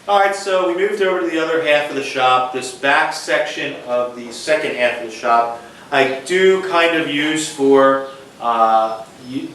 Alright, so we moved over to the other half of the shop. This back section of the second half of the shop I do kind of use for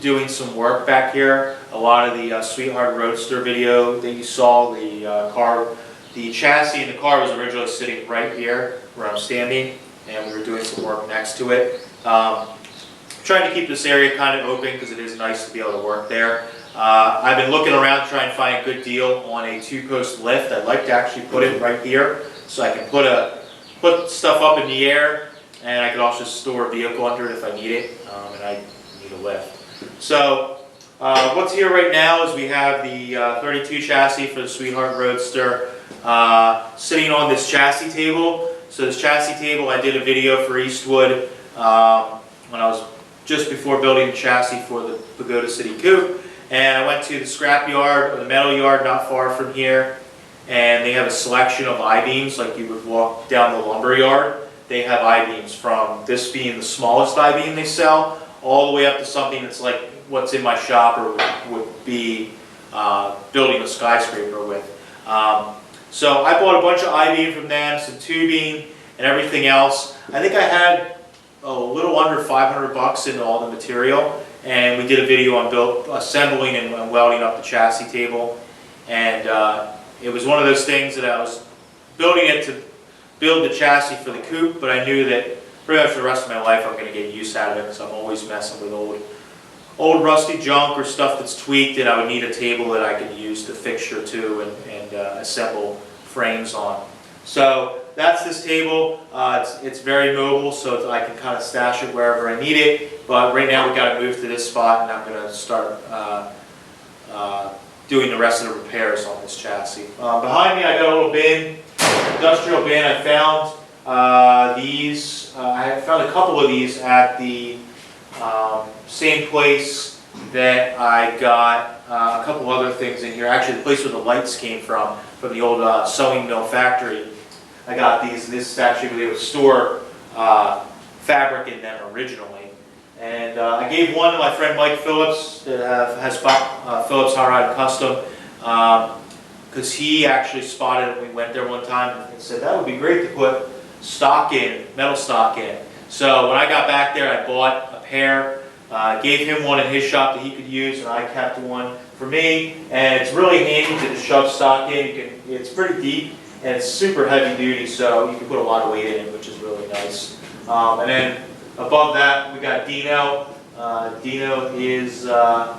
doing some work back here. A lot of the Sweetheart Roadster video that you saw, the chassis in the car was originally sitting right here where I'm standing, and we were doing some work next to it. Trying to keep this area kind of open because it is nice to be able to work there. I've been looking around trying to find a good deal on a 2-post lift. I'd like to actually put it right here so I can put stuff up in the air, and I could also store a vehicle under it if I need it, and I need a lift. So what's here right now is we have the 32 chassis for the Sweetheart Roadster sitting on this chassis table. So this chassis table, I did a video for Eastwood when I was just before building the chassis for the Pagoda City Coop. And I went to the scrap yard, or the metal yard not far from here, and they have a selection of I-beams like you would walk down the lumber yard. They have I-beams from this being the smallest I-beam they sell, all the way up to something that's like what's in my shop or would be building a skyscraper with. So I bought a bunch of I-beam from them, some tubing and everything else. I think I had a little under 500 bucks into all the material, and we did a video on assembling and welding up the chassis table. And it was one of those things that I was building it to build the chassis for the Coop, but I knew that pretty much for the rest of my life I'm going to get use out of it because I'm always messing with old rusty junk or stuff that's tweaked, and I would need a table that I could use to fixture to and assemble frames on. So that's this table. It's very mobile, so I can kind of stash it wherever I need it. But right now we've got to move to this spot, and I'm going to start doing the rest of the repairs on this chassis. Behind me I got a little bin, industrial bin. I found these. I found a couple of these at the same place that I got a couple other things in here. Actually, the place where the lights came from the old sewing mill factory. I got these. This is actually where they would store fabric in them originally. And I gave one to my friend Mike Phillips that has Phillips Hot Rod Custom, because he actually spotted it when we went there one time and said that would be great to put stock in, metal stock in. So when I got back there, I bought a pair, gave him one in his shop that he could use, and I kept one for me. And it's really handy to just shove stock in. It's pretty deep and it's super heavy duty, so you can put a lot of weight in it, which is really nice. And then above that, we got Dino. Dino is a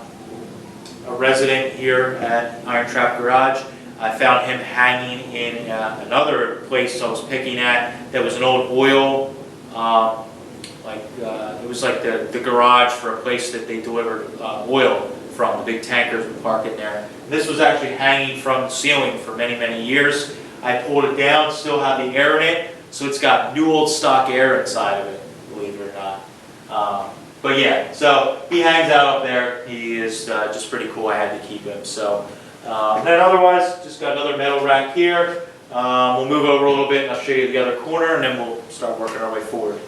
resident here at IronTrap Garage. I found him hanging in another place I was picking at that was an old oil, it was like the garage for a place that they delivered oil from. The big tankers would park in there. This was actually hanging from the ceiling for many, many years. I pulled it down, still have the air in it, so it's got new old stock air inside of it, believe it or not. But yeah, so he hangs out up there. He is just pretty cool. I had to keep him. So, and then otherwise, just got another metal rack here. We'll move over a little bit and I'll show you the other corner, and then we'll start working our way forward.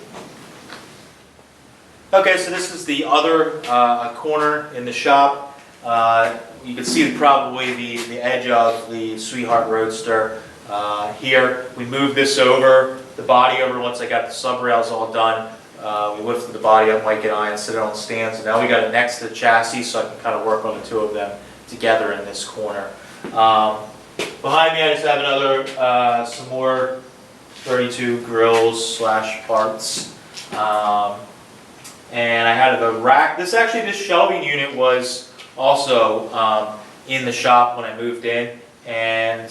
Okay, so this is the other corner in the shop. You can see probably the edge of the Sweetheart Roadster here. We moved this over, the body over, once I got the sub rails all done. We lifted the body up, Mike and I, and set it on stands. And now we got it next to the chassis, so I can kind of work on the two of them together in this corner. Behind me I just have another, some more 32 grills / parts. And I had the rack. This shelving unit was also in the shop when I moved in, and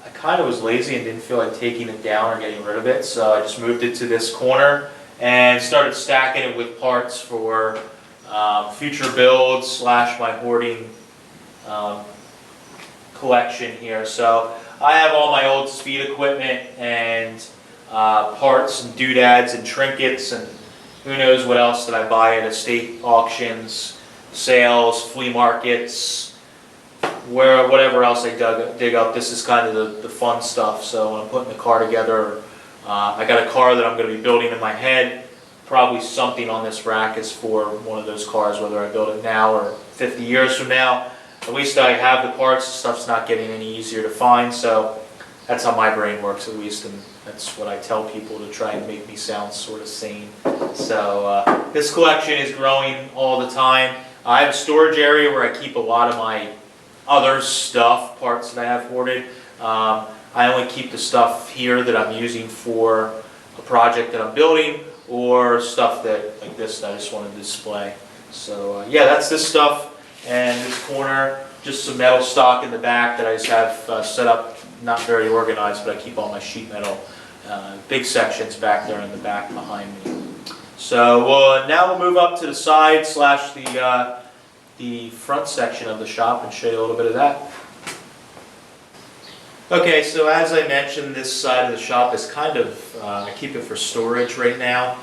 I kind of was lazy and didn't feel like taking it down or getting rid of it, so I just moved it to this corner and started stacking it with parts for future builds / my hoarding collection here. So I have all my old speed equipment and parts and doodads and trinkets and who knows what else that I buy at estate auctions, sales, flea markets, whatever else I dig up. This is kind of the fun stuff. So when I'm putting the car together, I got a car that I'm going to be building in my head. Probably something on this rack is for one of those cars, whether I build it now or 50 years from now. at least I have the parts, stuff's not getting any easier to find, so that's how my brain works at least, and that's what I tell people to try and make me sound sort of sane. So this collection is growing all the time. I have a storage area where I keep a lot of my other stuff, parts that I have hoarded. I only keep the stuff here that I'm using for a project that I'm building, or stuff that, like this, that I just want to display. So yeah, that's this stuff. And this corner, just some metal stock in the back that I just have set up, not very organized, but I keep all my sheet metal, big sections back there in the back behind me. So now we'll move up to the side slash the front section of the shop and show you a little bit of that. Okay, so as I mentioned, this side of the shop is kind of, I keep it for storage right now,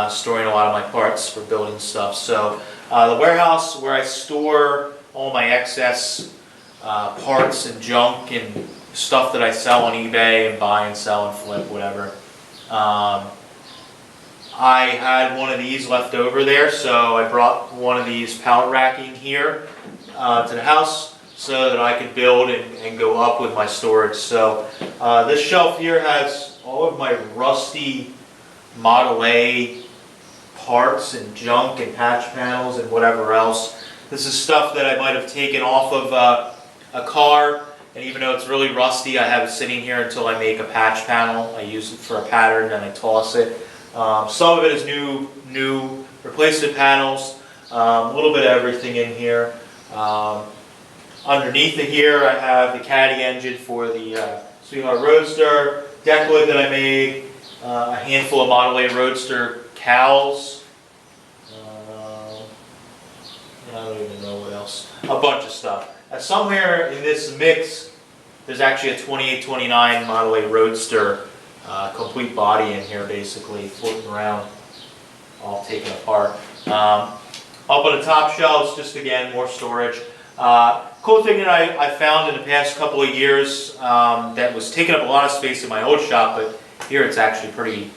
storing a lot of my parts for building stuff. So the warehouse where I store all my excess parts and junk and stuff that I sell on eBay and buy and sell and flip, whatever. I had one of these left over there, so I brought one of these pallet racking here to the house so that I could build and go up with my storage. So this shelf here has all of my rusty Model A parts and junk and patch panels and whatever else. This is stuff that I might have taken off of a car, and even though it's really rusty, I have it sitting here until I make a patch panel. I use it for a pattern and I toss it. Some of it is new replacement panels, a little bit of everything in here. Underneath it here I have the caddy engine for the Sweetheart Roadster, deck lid that I made, a handful of Model A Roadster cowls, I don't even know what else, a bunch of stuff. Somewhere in this mix there's actually a 2829 Model A Roadster complete body in here, basically floating around, all taken apart. Up on the top shelves, just again, more storage. Cool thing that I found in the past couple of years that was taking up a lot of space in my old shop, but here it's actually pretty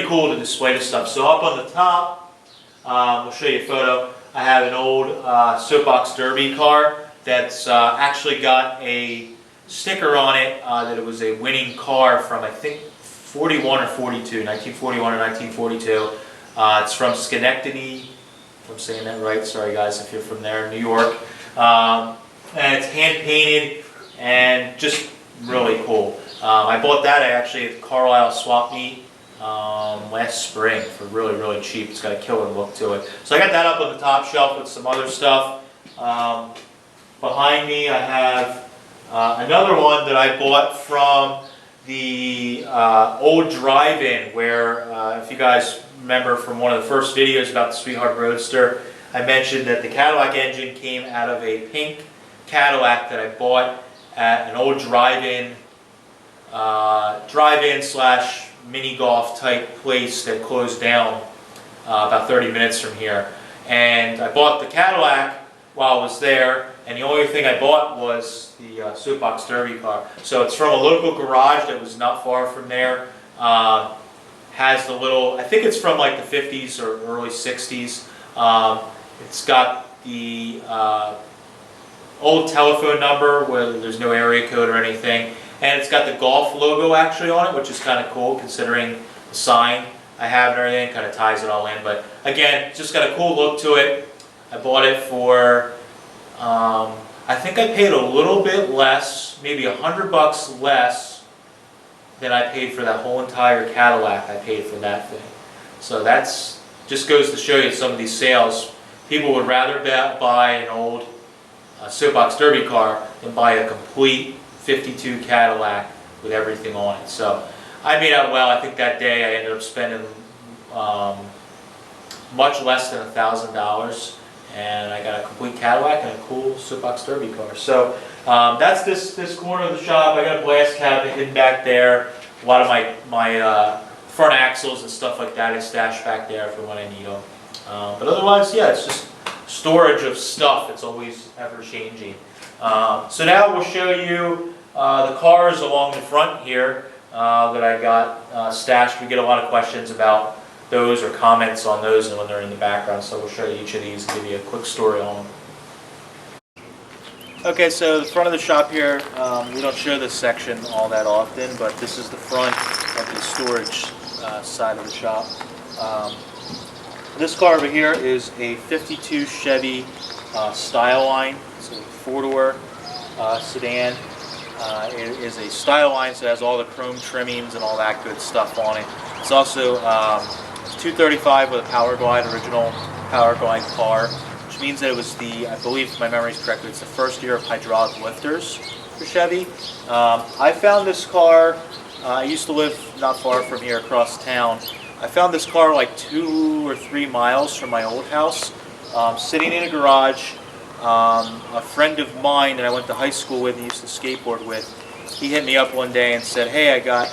cool to display the stuff. So up on the top, we'll show you a photo. I have an old Soapbox Derby car that's actually got a sticker on it that it was a winning car from, I think, 41 or 42, 1941 or 1942. It's from Schenectady, if I'm saying that right, sorry guys if you're from there, New York. And it's hand painted and just really cool. I bought that actually at the Carlisle swap meet last spring for really cheap. It's got a killer look to it. So I got that up on the top shelf with some other stuff. Behind me I have another one that I bought from the old drive-in where, if you guys remember from one of the first videos about the Sweetheart Roadster, I mentioned that the Cadillac engine came out of a pink Cadillac that I bought at an old drive-in slash mini golf type place that closed down about 30 minutes from here. And I bought the Cadillac while I was there, and the only thing I bought was the Soapbox Derby car. So it's from a local garage that was not far from there. Has the little, I think it's from like the 50s or early 60s. It's got the old telephone number where there's no area code or anything. And it's got the golf logo actually on it, which is kind of cool considering the sign I have and everything. Kind of ties it all in. But again, it's just got a cool look to it. I bought it for, I think I paid a little bit less, maybe $100 less than I paid for that whole entire Cadillac I paid for that thing. So that's just goes to show you some of these sales. People would rather buy an old Soapbox Derby car than buy a complete 52 Cadillac with everything on it. So I made out well. I think that day I ended up spending much less than $1,000. And I got a complete Cadillac and a cool Soapbox Derby car. So that's this corner of the shop. I got a blast cabinet hidden back there. A lot of my front axles and stuff like that is stashed back there for when I need them. But otherwise, yeah, it's just storage of stuff. It's always ever changing. So now we'll show you the cars along the front here that I got stashed. We get a lot of questions about those or comments on those and when they're in the background, so we'll show you each of these and give you a quick story on them. Okay, so the front of the shop here, we don't show this section all that often, but this is the front of the storage side of the shop. This car over here is a 52 Chevy Style Line. It's a four-door sedan. It is a Style Line, so it has all the chrome trimmings and all that good stuff on it. It's also 235 with a Power Glide, original Power Glide car, which means that it was I believe if my memory is correct, it's the first year of hydraulic lifters for Chevy. I found this car, I used to live not far from here across town. I found this car like 2 or 3 miles from my old house, sitting in a garage. A friend of mine that I went to high school with and used to skateboard with, he hit me up one day and said, hey, I got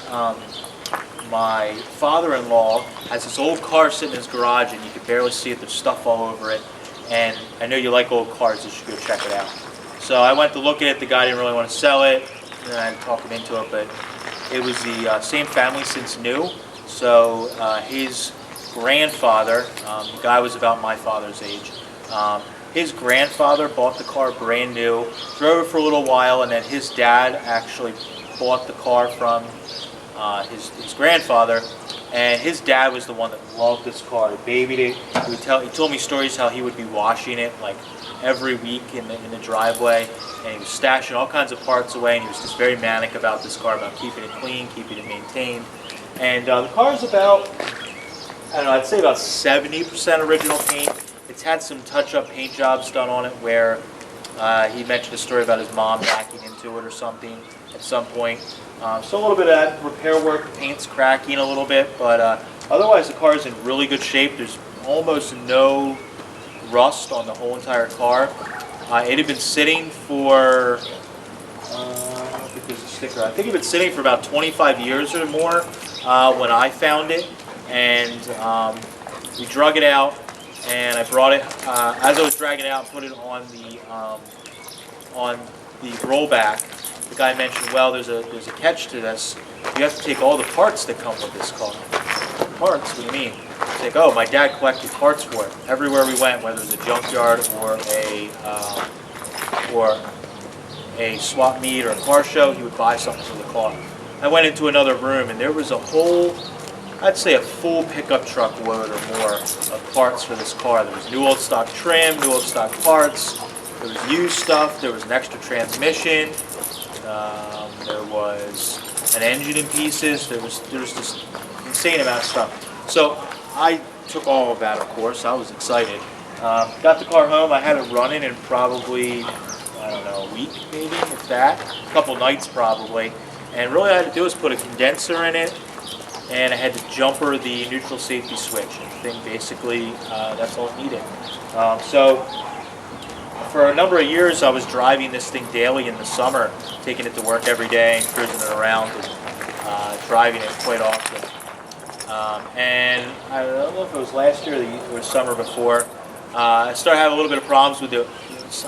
my father-in-law has this old car sitting in his garage and you can barely see it, there's stuff all over it, and I know you like old cars, you should go check it out. So I went to look at it, the guy didn't really want to sell it, and I had to talk him into it, but it was the same family since new. So his grandfather, the guy was about my father's age, his grandfather bought the car brand new, drove it for a little while, and then his dad actually bought the car from his grandfather, and his dad was the one that loved this car. He babied it. He told me stories how he would be washing it like every week in the driveway, and he was stashing all kinds of parts away, and he was just very manic about this car, about keeping it clean, keeping it maintained. And the car is about, I don't know, I'd say about 70% original paint. It's had some touch-up paint jobs done on it where he mentioned a story about his mom backing into it or something at some point. So a little bit of that repair work, the paint's cracking a little bit, but otherwise the car is in really good shape. There's almost no rust on the whole entire car. It had been sitting for, I don't think there's a sticker, I think it had been sitting for about 25 years or more when I found it, and we drug it out. And I brought it, as I was dragging it out and put it on the rollback, the guy mentioned, well, there's a catch to this. You have to take all the parts that come with this car. Parts? What do you mean? It's like, oh, my dad collected parts for it. Everywhere we went, whether it was a junkyard or a swap meet or a car show, he would buy something for the car. I went into another room and there was a whole, I'd say a full pickup truck load or more of parts for this car. There was new old stock trim, new old stock parts, there was used stuff, there was an extra transmission, there was an engine in pieces, there was this insane amount of stuff. So I took all of that, of course, I was excited. Got the car home, I had it running in probably, I don't know, a week maybe, if that, a couple nights probably. And really all I had to do was put a condenser in it, and I had to jumper the neutral safety switch. And the thing basically, that's all it needed. So for a number of years, I was driving this thing daily in the summer, taking it to work every day and cruising it around and driving it quite often. And I don't know if it was last year or the summer before, I started having a little bit of problems with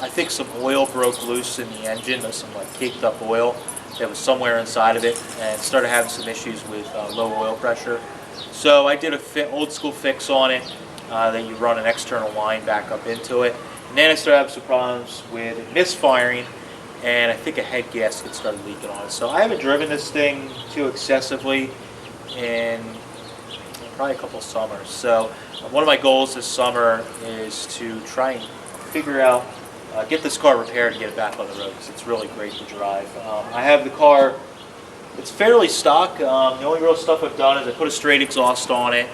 I think some oil broke loose in the engine, some like caked up oil that was somewhere inside of it, and started having some issues with low oil pressure. So I did a old school fix on it, that you run an external line back up into it. And then I started having some problems with it misfiring, and I think a head gasket started leaking on it. So I haven't driven this thing too excessively in probably a couple of summers. So one of my goals this summer is to try and figure out, get this car repaired and get it back on the road, because it's really great to drive. I have the car, it's fairly stock. The only real stuff I've done is I put a straight exhaust on it,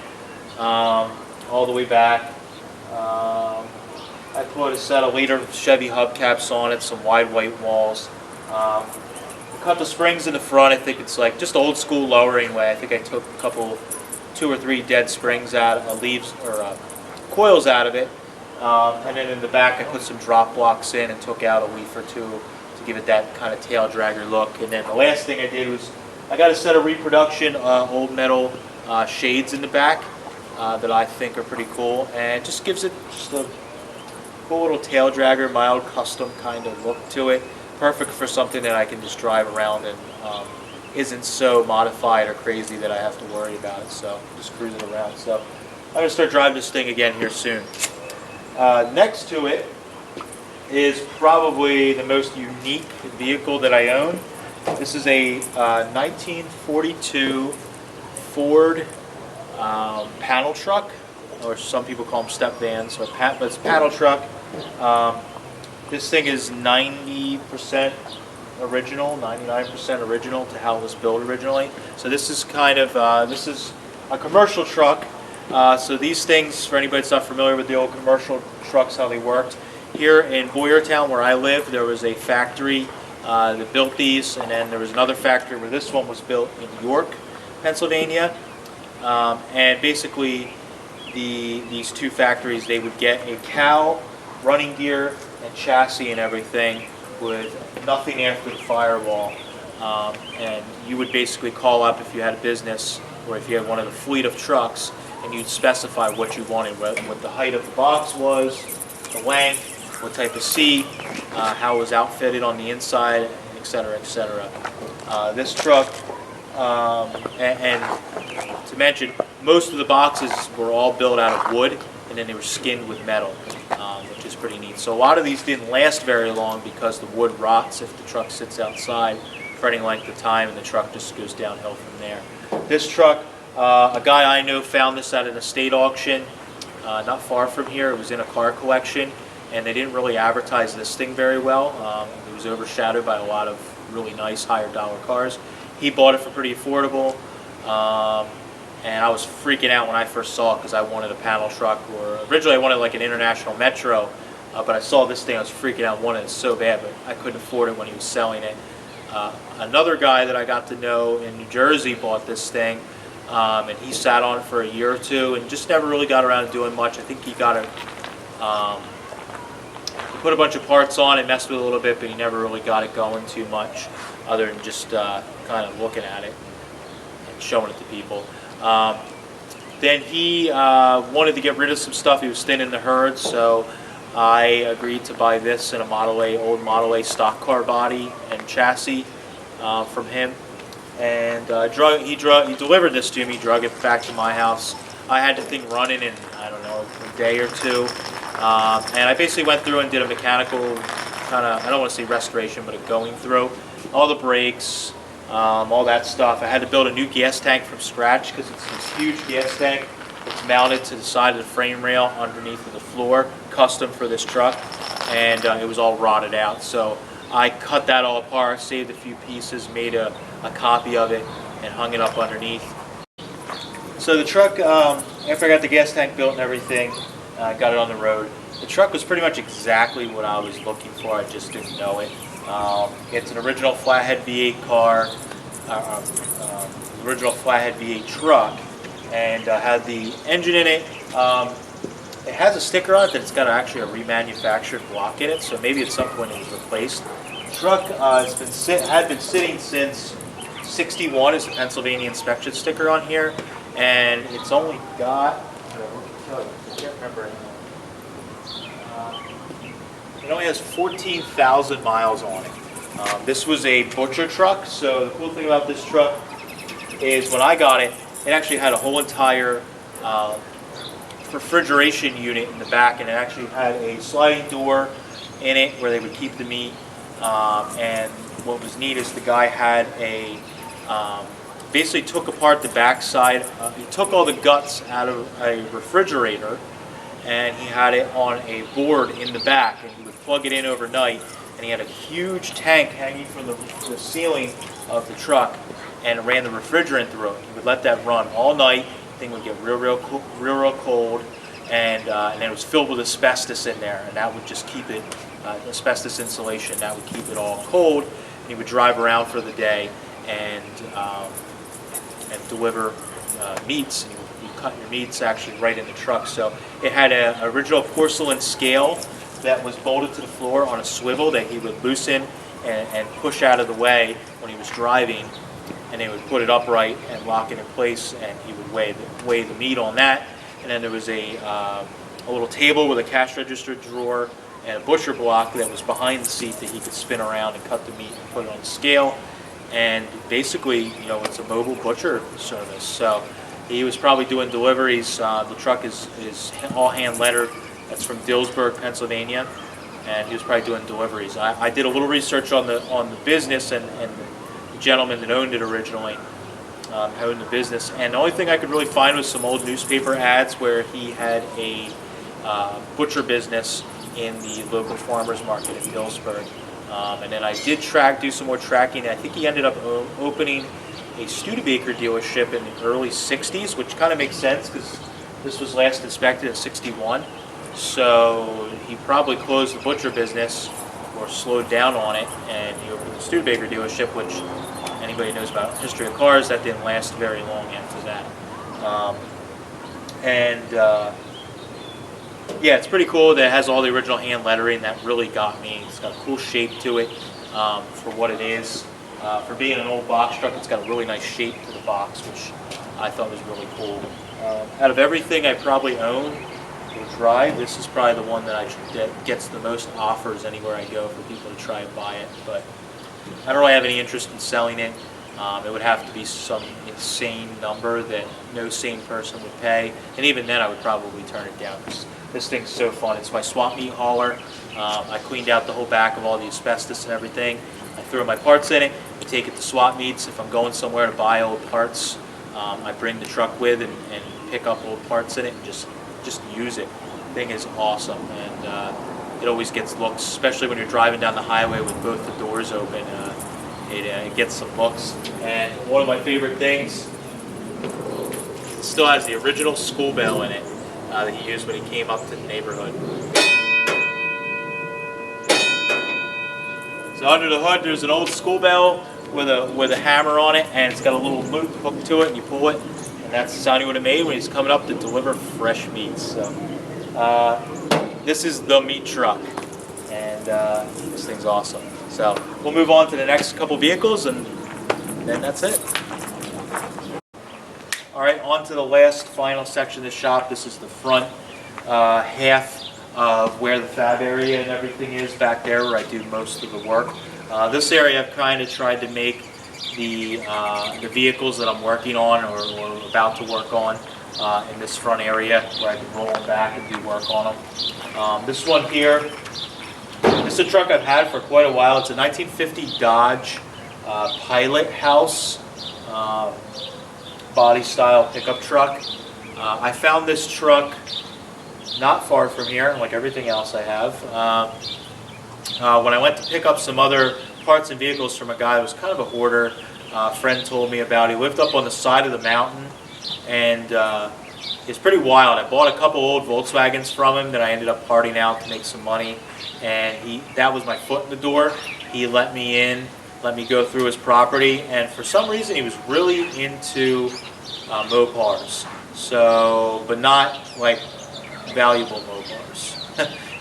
all the way back. I put a set of later Chevy hubcaps on it, some wide white walls. I cut the springs in the front. I think it's like just old school lowering way. I think I took a couple, 2 or 3 dead springs out, coils out of it. And then in the back I put some drop blocks in and took out a leaf or two to give it that kind of tail dragger look. And then the last thing I did was I got a set of reproduction old metal shades in the back that I think are pretty cool, and it just gives it just a cool little tail dragger, mild custom kind of look to it. Perfect for something that I can just drive around and isn't so modified or crazy that I have to worry about it. So just cruise it around. So I'm going to start driving this thing again here soon. Next to it is probably the most unique vehicle that I own. This is a 1942 Ford panel truck, or some people call them step vans, but it's a panel truck. This thing is 90% original, 99% original to how it was built originally. So this is kind of, this is a commercial truck. So these things, for anybody that's not familiar with the old commercial trucks, how they worked, here in Boyertown where I live, there was a factory that built these, and then there was another factory where this one was built in York, Pennsylvania. And basically these two factories, they would get a cow, running gear, and chassis and everything with nothing after the firewall. And you would basically call up if you had a business or if you had one of the fleet of trucks, and you'd specify what you wanted, what the height of the box was, the length, what type of seat, how it was outfitted on the inside, etc., etc. This truck, and to mention, most of the boxes were all built out of wood, and then they were skinned with metal, which is pretty neat. So a lot of these didn't last very long because the wood rots if the truck sits outside for any length of time, and the truck just goes downhill from there. This truck, a guy I know found this at an estate auction not far from here. It was in a car collection, and they didn't really advertise this thing very well. It was overshadowed by a lot of really nice higher dollar cars. He bought it for pretty affordable, and I was freaking out when I first saw it because I wanted a panel truck, or originally I wanted like an International Metro, but I saw this thing, I was freaking out, wanted it so bad, but I couldn't afford it when he was selling it. Another guy that I got to know in New Jersey bought this thing, and he sat on it for a year or two and just never really got around to doing much. I think he got it, he put a bunch of parts on it, messed with it a little bit, but he never really got it going too much other than just kind of looking at it and showing it to people. Then he wanted to get rid of some stuff. He was thinning the herd, so I agreed to buy this in a Model A, old Model A stock car body and chassis from him. And he delivered this to me, drug it back to my house. I had the thing running in, I don't know, a day or two. And I basically went through and did a mechanical kind of, I don't want to say restoration, but a going through. All the brakes, all that stuff. I had to build a new gas tank from scratch because it's this huge gas tank. It's mounted to the side of the frame rail underneath of the floor, custom for this truck, and it was all rotted out. So I cut that all apart, saved a few pieces, made a copy of it, and hung it up underneath. So the truck, after I got the gas tank built and everything, got it on the road. The truck was pretty much exactly what I was looking for, I just didn't know it. It's an original flathead V8 car, original flathead V8 truck, and had the engine in it. It has a sticker on it that it's got actually a remanufactured block in it, so maybe at some point it was replaced. The truck had been sitting since '61 as a Pennsylvania inspection sticker on here, and it's only got, I can't remember. It only has 14,000 miles on it. This was a butcher truck, so the cool thing about this truck is when I got it, it actually had a whole entire refrigeration unit in the back, and it actually had a sliding door in it where they would keep the meat. And what was neat is the guy had basically took apart the backside. He took all the guts out of a refrigerator, and he had it on a board in the back, and he would plug it in overnight, and he had a huge tank hanging from the ceiling of the truck, and ran the refrigerant through it. He would let that run all night. The thing would get real cold, and then it was filled with asbestos in there, and that would just keep it, asbestos insulation, that would keep it all cold. And he would drive around for the day and deliver meats, and you cut your meats actually right in the truck. So it had an original porcelain scale that was bolted to the floor on a swivel that he would loosen and push out of the way when he was driving, and they would put it upright and lock it in place, and he would weigh the meat on that. And then there was a little table with a cash register drawer and a butcher block that was behind the seat that he could spin around and cut the meat and put it on the scale. And basically, you know, it's a mobile butcher service. So he was probably doing deliveries. The truck is all hand lettered. That's from Dillsburg, Pennsylvania. and he was probably doing deliveries. I did a little research on the business, and the gentleman that owned it originally owned the business, and the only thing I could really find was some old newspaper ads where he had a butcher business in the local farmers market in Phillipsburg. And then I did do some more tracking. I think he ended up opening a Studebaker dealership in the early 60s, which kind of makes sense because this was last inspected in 61. So he probably closed the butcher business or slowed down on it, and he opened the Studebaker dealership, which anybody knows about history of cars, that didn't last very long after that. Yeah, it's pretty cool that it has all the original hand lettering. That really got me. It's got a cool shape to it for what it is. For being an old box truck, it's got a really nice shape to the box, which I thought was really cool. Out of everything I probably own or drive, this is probably the one that gets the most offers anywhere I go for people to try and buy it. But I don't really have any interest in selling it. It would have to be some insane number that no sane person would pay, and even then I would probably turn it down. This thing's so fun. It's my swap meet hauler. I cleaned out the whole back of all the asbestos and everything. I throw my parts in it. I take it to swap meets. If I'm going somewhere to buy old parts, I bring the truck with and pick up old parts in it and just use it. The thing is awesome, and it always gets looks, especially when you're driving down the highway with both the doors open. It gets some looks. And one of my favorite things, it still has the original school bell in it that he used when he came up to the neighborhood. So under the hood, there's an old school bell with a hammer on it, and it's got a little loop hook to it, and you pull it, and that's the sound he would have made when he's coming up to deliver fresh meats. So this is the meat truck, and this thing's awesome. So we'll move on to the next couple vehicles, and then that's it. All right, on to the last final section of the shop. This is the front half of where the fab area and everything is back there, where I do most of the work. This area I've kind of tried to make the vehicles that I'm working on or about to work on in this front area, where I can roll them back and do work on them. This one here, this is a truck I've had for quite a while. It's a 1950 Dodge Pilot House body style pickup truck. I found this truck not far from here, like everything else I have. When I went to pick up some other parts and vehicles from a guy who was kind of a hoarder, a friend told me about. He lived up on the side of the mountain, and it's pretty wild. I bought a couple old Volkswagens from him that I ended up parting out to make some money, and that was my foot in the door. He let me in, let me go through his property, and for some reason he was really into Mopars. So, but not like valuable Mopars.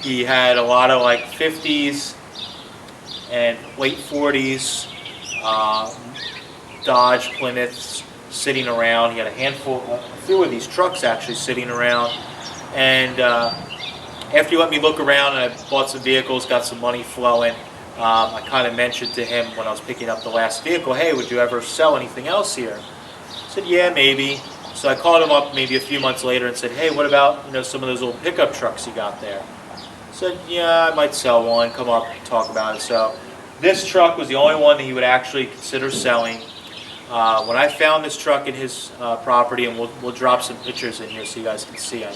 He had a lot of like 50s and late 40s Dodge Plymouths sitting around. He had a few of these trucks actually sitting around. And after he let me look around and I bought some vehicles, got some money flowing, I kind of mentioned to him when I was picking up the last vehicle, hey, would you ever sell anything else here? I said, yeah, maybe. So I called him up maybe a few months later and said, hey, what about some of those old pickup trucks you got there? I said, yeah, I might sell one, come up and talk about it. So this truck was the only one that he would actually consider selling. When I found this truck in his property, and we'll drop some pictures in here so you guys can see, I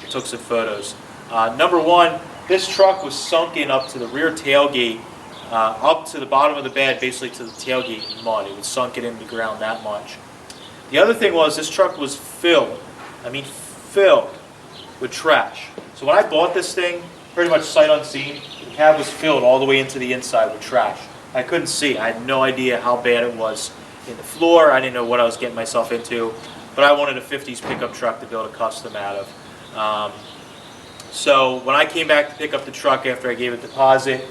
took some photos. Number one, this truck was sunken up to the rear tailgate, up to the bottom of the bed, basically to the tailgate in mud. It was sunken in the ground that much. The other thing was this truck was filled with trash. So when I bought this thing, pretty much sight unseen, the cab was filled all the way into the inside with trash. I couldn't see. I had no idea how bad it was in the floor. I didn't know what I was getting myself into, but I wanted a 50s pickup truck to build a custom out of. So when I came back to pick up the truck after I gave a deposit,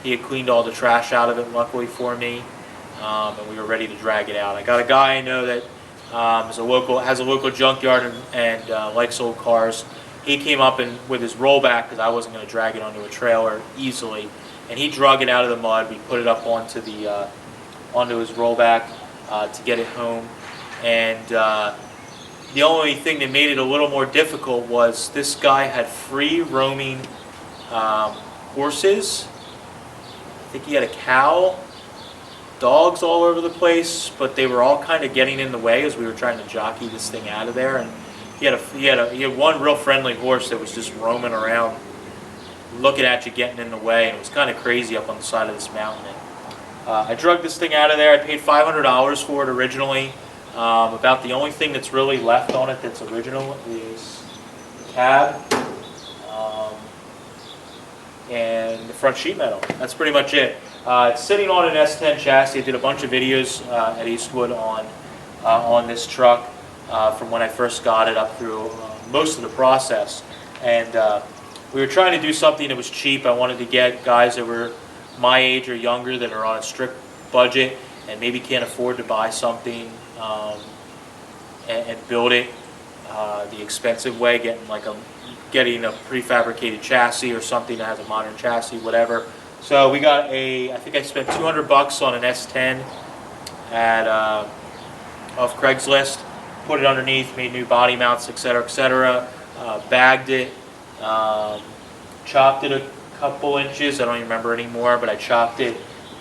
he had cleaned all the trash out of it, luckily for me. And we were ready to drag it out. I got a guy I know that has a local junkyard and likes old cars. He came up with his rollback, because I wasn't going to drag it onto a trailer easily, and he drug it out of the mud. We put it up onto his rollback to get it home. And the only thing that made it a little more difficult was this guy had free roaming horses. I think he had a cow, dogs all over the place, but they were all kind of getting in the way as we were trying to jockey this thing out of there. And he had one real friendly horse that was just roaming around, looking at you, getting in the way, and it was kind of crazy up on the side of this mountain. I drug this thing out of there. I paid $500 for it originally. About the only thing that's really left on it that's original is the cab and the front sheet metal. That's pretty much it. It's sitting on an S10 chassis. I did a bunch of videos at Eastwood on this truck from when I first got it up through most of the process. And we were trying to do something that was cheap. I wanted to get guys that were my age or younger that are on a strict budget and maybe can't afford to buy something and build it the expensive way, getting a prefabricated chassis or something that has a modern chassis, whatever. So we got I think I spent $200 on an S10 at off Craigslist, put it underneath, made new body mounts, etc., bagged it, chopped it a couple inches, I don't even remember anymore, but I chopped it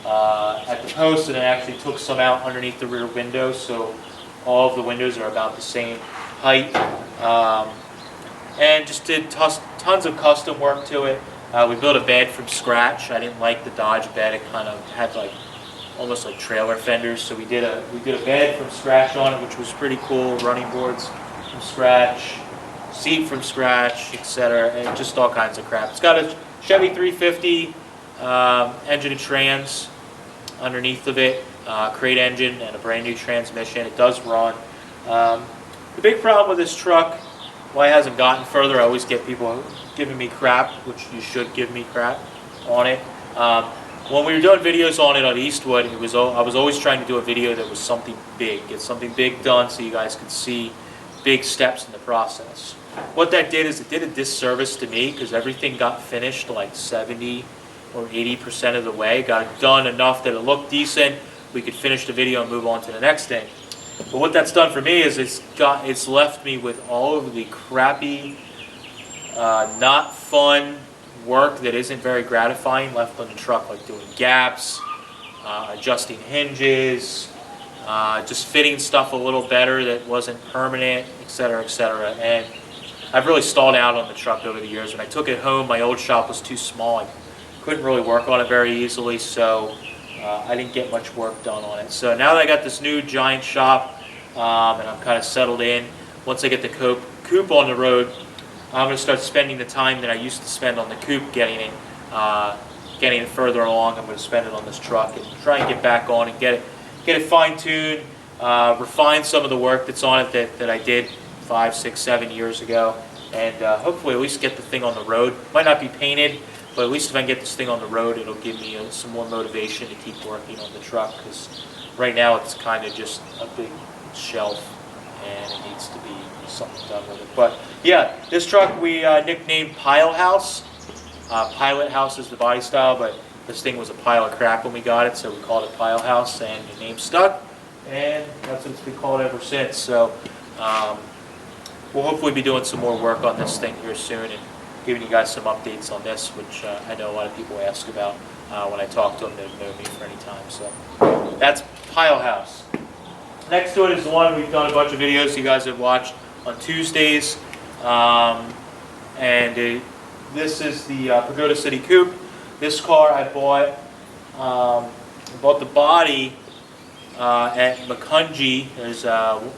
at the post and I actually took some out underneath the rear windows, so all of the windows are about the same height, and just did tons of custom work to it. We built a bed from scratch. I didn't like the Dodge bed. It kind of had almost like trailer fenders, so we did a bed from scratch on it, which was pretty cool. Running boards from scratch, seat from scratch, etc., and just all kinds of crap. It's got a Chevy 350 engine and trans underneath of it, crate engine and a brand new transmission. It does run. The big problem with this truck, why it hasn't gotten further, I always get people giving me crap, which you should give me crap on it. When we were doing videos on it on Eastwood, I was always trying to do a video that was something big, get something big done so you guys could see big steps in the process. What that did is it did a disservice to me because everything got finished like 70 or 80% of the way, got it done enough that it looked decent, we could finish the video and move on to the next thing. But what that's done for me is it's left me with all of the crappy, not fun work that isn't very gratifying left on the truck, like doing gaps, adjusting hinges, just fitting stuff a little better that wasn't permanent, etc., etc. And I've really stalled out on the truck over the years. When I took it home, my old shop was too small. I couldn't really work on it very easily, so I didn't get much work done on it. So now that I got this new giant shop and I'm kind of settled in, once I get the Coop on the road, I'm going to start spending the time that I used to spend on the Coop getting it further along. I'm going to spend it on this truck and try and get back on and get it fine-tuned, refine some of the work that's on it that I did 5, 6, 7 years ago, and hopefully at least get the thing on the road. Might not be painted, but at least if I can get this thing on the road, it'll give me some more motivation to keep working on the truck, because right now it's kind of just a big shelf and it needs to be something done with it. But yeah, this truck we nicknamed Pile House. Pilot House is the body style, but this thing was a pile of crap when we got it, so we called it Pile House, and the name stuck, and that's what it's been called ever since. So we'll hopefully be doing some more work on this thing here soon and giving you guys some updates on this, which I know a lot of people ask about when I talk to them that know me for any time. So that's Pile House. Next to it is the one we've done a bunch of videos you guys have watched on Tuesdays, this is the Pagoda City Coupe. This car I bought the body at Macungie.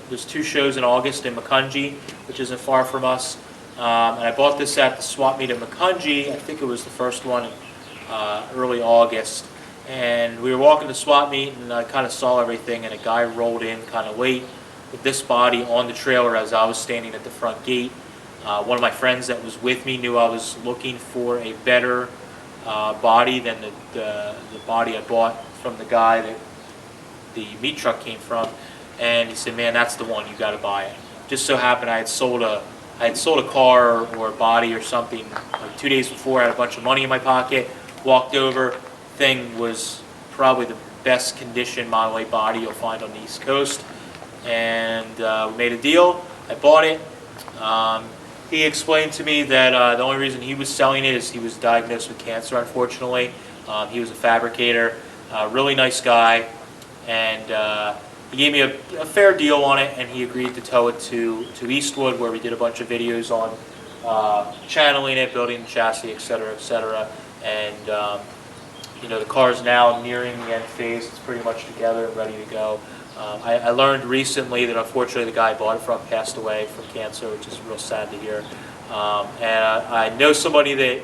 There's 2 shows in August in Macungie, which isn't far from us. And I bought this at the swap meet at Macungie. I think it was the first one in early August. And we were walking the swap meet, and I kind of saw everything, and a guy rolled in kind of late with this body on the trailer as I was standing at the front gate. One of my friends that was with me knew I was looking for a better body than the body I bought from the guy that the meat truck came from, and he said, "Man, that's the one, you got to buy it." Just so happened I had sold a car or a body or something like 2 days before. I had a bunch of money in my pocket, walked over. Thing was probably the best condition Model 8 body you'll find on the East Coast, and we made a deal. I bought it. he explained to me that the only reason he was selling it is he was diagnosed with cancer, unfortunately. He was a fabricator, really nice guy, and he gave me a fair deal on it, and he agreed to tow it to Eastwood, where we did a bunch of videos on channeling it, building the chassis, etc., etc. And you know, the car is now nearing the end phase. It's pretty much together and ready to go. I learned recently that unfortunately the guy I bought it from passed away from cancer, which is real sad to hear. And I know somebody that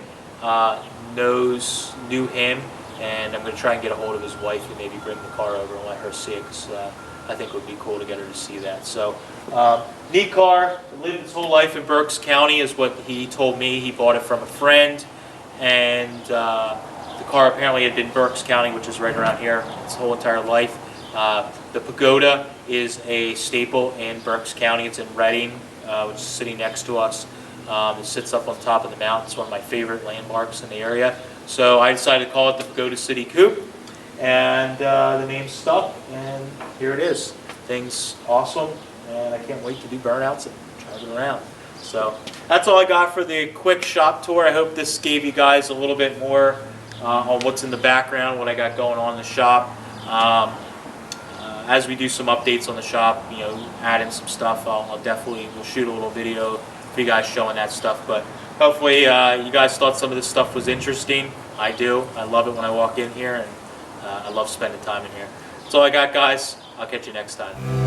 knew him, and I'm going to try and get a hold of his wife and maybe bring the car over and let her see it, because I think it would be cool to get her to see that. So, neat car. Lived his whole life in Berks County is what he told me. He bought it from a friend, and the car apparently had been Berks County, which is right around here, his whole entire life. The Pagoda is a staple in Berks County. It's in Reading, which is sitting next to us. It sits up on top of the mountain. It's one of my favorite landmarks in the area. So I decided to call it the Pagoda City Coop, and the name stuck, and here it is. Thing's awesome, and I can't wait to do burnouts and drive it around. So that's all I got for the quick shop tour. I hope this gave you guys a little bit more on what's in the background, what I got going on in the shop. As we do some updates on the shop, you know, add in some stuff, we'll shoot a little video for you guys showing that stuff. But hopefully you guys thought some of this stuff was interesting. I do. I love it when I walk in here, and I love spending time in here. That's all I got, guys. I'll catch you next time.